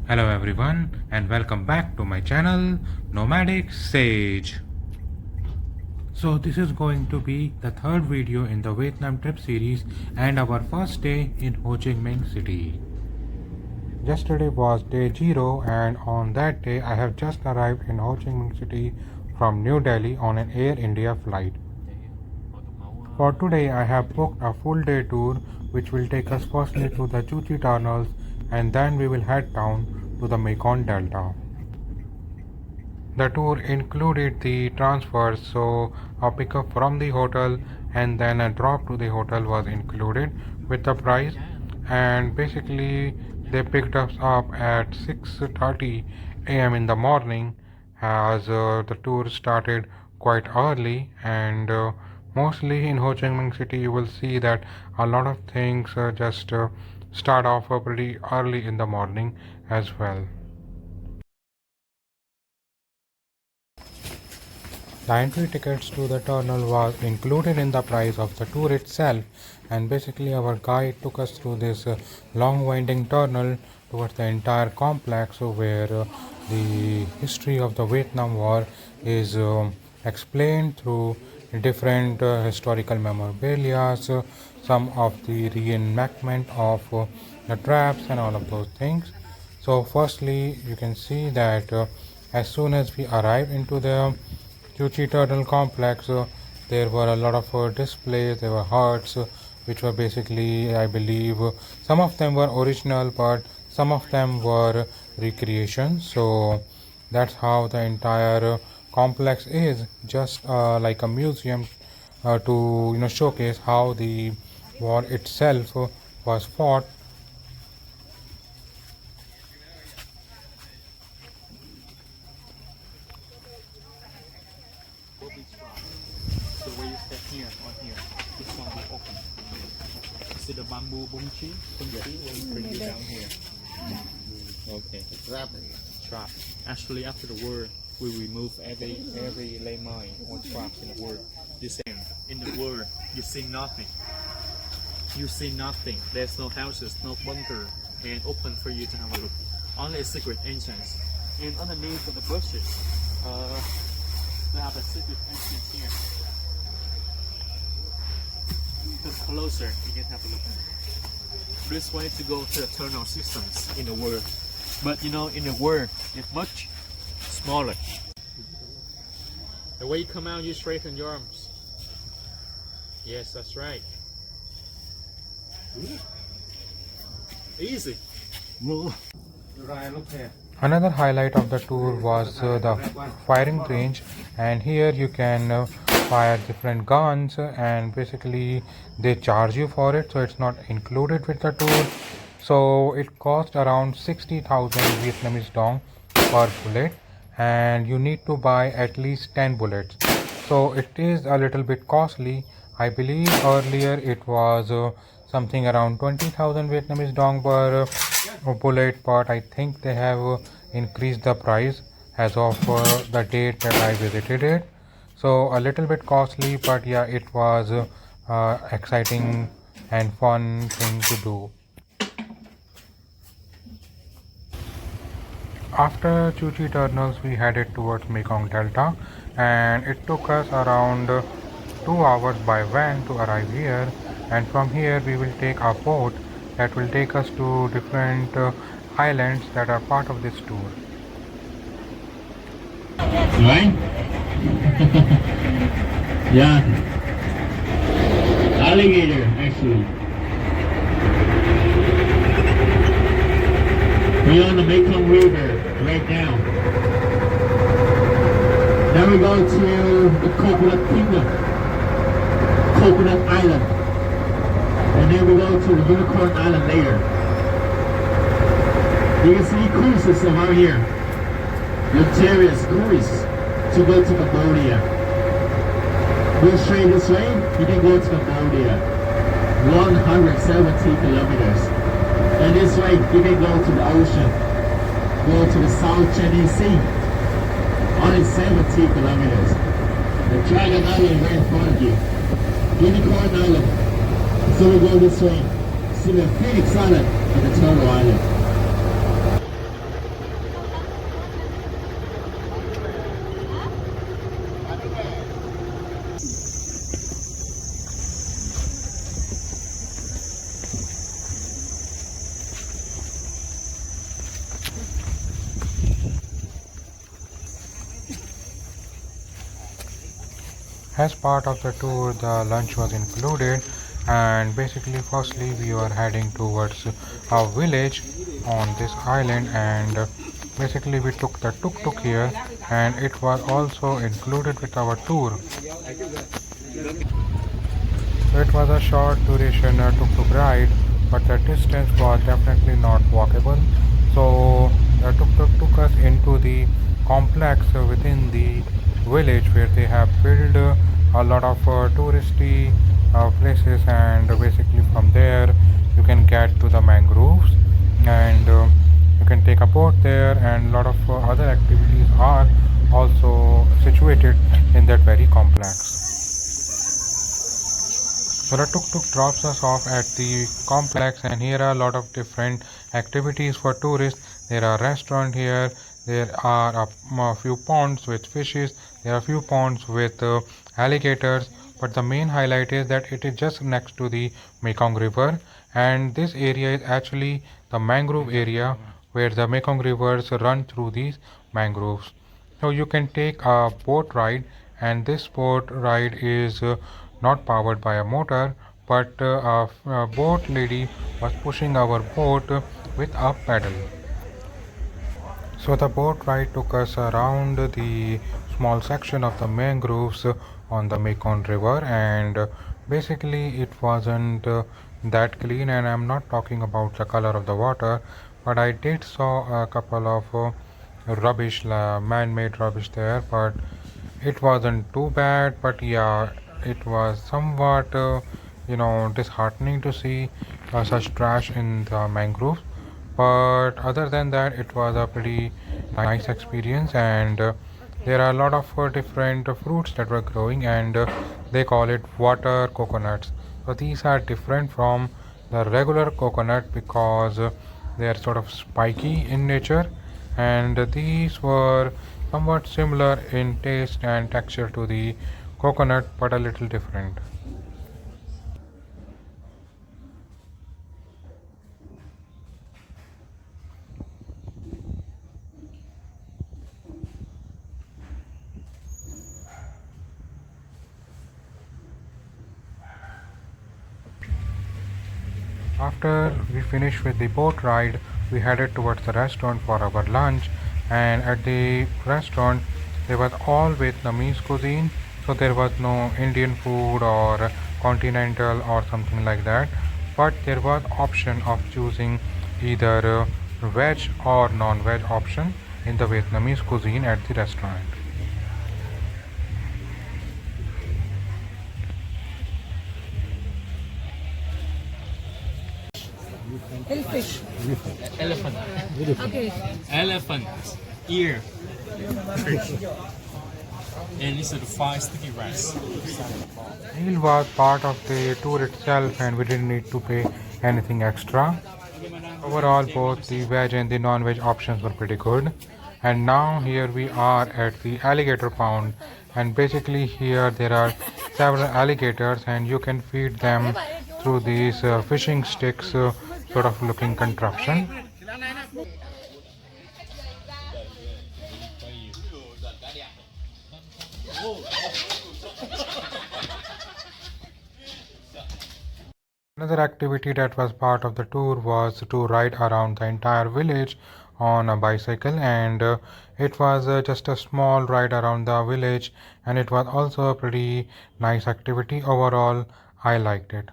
Hello everyone and welcome back to my channel Nomadic Sage. So this is going to be the third video in the Vietnam trip series and our first day in Ho Chi Minh City. Yesterday was day 0 and on that day I have just arrived in Ho Chi Minh City from New Delhi on an Air India flight. For today I have booked a full day tour which will take us firstly to the Chu Chi tunnels and then we will head down to the Mekong Delta. The tour included the transfers, so a pickup from the hotel and then a drop to the hotel was included with the price, and basically they picked us up at 6:30 a.m. in the morning as the tour started quite early, and mostly in Ho Chi Minh City you will see that a lot of things just start off pretty early in the morning as well. The entry tickets to the tunnel was included in the price of the tour itself, and basically our guide took us through this long winding tunnel towards the entire complex where the history of the Vietnam War is explained through different historical memorabilia, some of the reenactment of the traps and all of those things. So firstly you can see that as soon as we arrive into the Chu Chi Turtle Complex, there were a lot of displays, there were huts, which were basically, I believe, some of them were original, but some of them were recreations. So that's how the entire complex is, just like a museum to showcase how the war itself was fought. So where you step here or here, this one will open. See the bamboo bunchi will bring you down here. Okay. Trap. Actually, after the war, we remove every landmine or traps in the war. You see, in the war, you see nothing. You see nothing. There's no houses, no bunker, and open for you to have a look. Only a secret entrance. And underneath of the bushes, they have a secret entrance here. Come closer, you can have a look. This way to go to the tunnel systems in the world. But in the world, it's much smaller. The way you come out, you straighten your arms. Yes, that's right. Easy. Another highlight of the tour was the firing range, and here you can fire different guns, and basically they charge you for it, so it's not included with the tour. So it cost around 60,000 Vietnamese dong per bullet, and you need to buy at least 10 bullets. So it is a little bit costly. I believe earlier it was something around 20,000 Vietnamese dong per bullet, but I think they have increased the price as of the date that I visited it. So a little bit costly, but yeah, it was exciting and fun thing to do. After Chu Chi tunnels, we headed towards Mekong Delta, and it took us around 2 hours by van to arrive here, and from here we will take a boat that will take us to different islands that are part of this tour. Right? Yeah. Alligator, actually. We're on the Mekong River right now. Then we go to the Coconut Kingdom, Coconut Island. And then we go to the Unicorn Island later. You can see cruises around here. Luxurious cruise to go to Cambodia. Go straight this way, you can go to Cambodia. 170 kilometers. And this way, you can go to the ocean. Go to the South China Sea. Only 70 kilometers. The Dragon Island right in front of you. Unicorn Island. So we go this way. See the Phoenix Island and the Turtle Island. As part of the tour, the lunch was included, and basically, firstly, we were heading towards a village on this island, and basically, we took the tuk tuk here, and it was also included with our tour. So it was a short duration tuk-tuk ride, but the distance was definitely not walkable. So the tuk-tuk took us into the complex within the village where they have built a lot of touristy places, and basically from there you can get to the mangroves, and you can take a boat there, and a lot of other activities are also situated in that very complex. So the tuk-tuk drops us off at the complex, and here are a lot of different activities for tourists. There are restaurants here, there are a few ponds with fishes, there are a few ponds with alligators, but the main highlight is that it is just next to the Mekong River, and this area is actually the mangrove area where the Mekong rivers run through these mangroves. So you can take a boat ride, and this boat ride is not powered by a motor, but a boat lady was pushing our boat with a paddle. So the boat ride took us around the small section of the mangroves on the Mekong River, and basically it wasn't that clean. And I'm not talking about the color of the water, but I did saw a couple of rubbish, man-made rubbish there, but it wasn't too bad. But yeah, it was somewhat disheartening to see such trash in the mangroves, but other than that it was a pretty nice experience. And there are a lot of different fruits that were growing, and they call it water coconuts. So these are different from the regular coconut because they are sort of spiky in nature, and these were somewhat similar in taste and texture to the coconut, but a little different. After we finished with the boat ride, we headed towards the restaurant for our lunch, and at the restaurant there was all Vietnamese cuisine, so there was no Indian food or continental or something like that, but there was option of choosing either veg or non-veg option in the Vietnamese cuisine at the restaurant. Hellfish. Elephant. Okay. Elephant. Ear. And this is the five sticky rice. Meal was part of the tour itself, and we didn't need to pay anything extra. Overall, both the veg and the non-veg options were pretty good. And now here we are at the alligator pound, and basically here there are several alligators, and you can feed them through these fishing sticks sort of looking contraption. Another activity that was part of the tour was to ride around the entire village on a bicycle, and it was just a small ride around the village, and it was also a pretty nice activity. Overall, I liked it.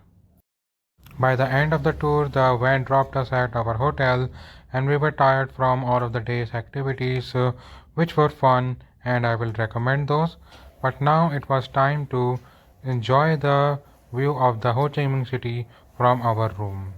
By the end of the tour, the van dropped us at our hotel, and we were tired from all of the day's activities, which were fun, and I will recommend those. But now it was time to enjoy the view of the Ho Chi Minh City from our room.